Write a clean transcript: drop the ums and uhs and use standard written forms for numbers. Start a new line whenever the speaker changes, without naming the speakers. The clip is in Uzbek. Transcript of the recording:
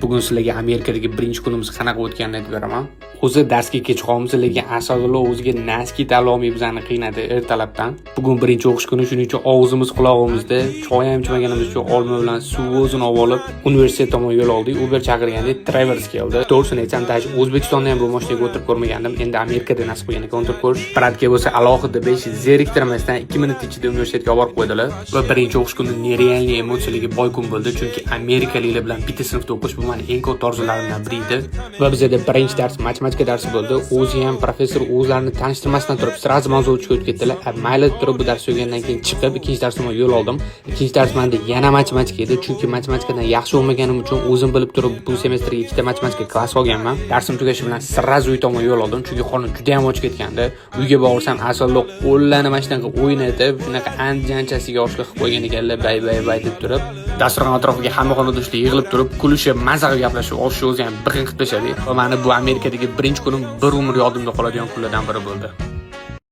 bugun sizlarga Amerikadagi birinchi kunimiz qanaqa o'tganini aytib beraman. O'zi darsga kech qolamiz, lekin asosan o'ziga naski tanlolmay bizani qiynadi ertalabdan. Bugun birinchi o'qish kuni, shuning uchun og'zimiz qulog'imizda choy ham ichmaganimiz uchun olma bilan suv o'zini olib, universitet tomon yo'l oldik. Uber chaqirganda Travers keldi. To'g'risini aytsam, O'zbekistonda ham bu mashinaga o'tirib ko'rmagandim. Endi Amerikada nasib qilgan ekan o'tirib ko'rish. Pratka bo'lsa alohida 5 zeriktirmasdan 2 minut ichida universitetga olib qo'ydilar. Va birinchi o'qish kuni nerealni emotsiyalarga boy kun bo'ldi, chunki amerikaliklar bilan bitta sinfda o'qish bu meni eng katta orzularimdan biri edi. Va bizda birinchi dars matematika darsi bo'ldi. O'zi ham professor o'zlarini tanishtirmasdan turib sразу mavzu o'tishga o'tib ketdilar. Mayli turib bu dars o'tgandan keyin chiqib ikkinchi darsga yo'l oldim. Ikkinchi dars menda yana matematika edi, chunki matematikadan yaxshi bo'lmaganim uchun o'zim bilib turib bu semestrga ikkita matematika klass olganman. Darsim tugashi bilan sразу uy tomon yo'l oldim, chunki qornim juda ham och ketgandi. Uyga borsam asallo qo'llarni mashinaga o'ynatib, shunaqa anjanchasiga oshliq qilib qo'ygan ekanlar, bay deb turib. Dasturxon atrofiga hamma xonadonlar yig'ilib turib, kulishib, maza qilib gaplashib, osh o'zi ham biqin qilib tashadi. Va meni bu Amerikadagi birinchi kunim bir umr yodimda qoladigan kunlardan biri bo'ldi.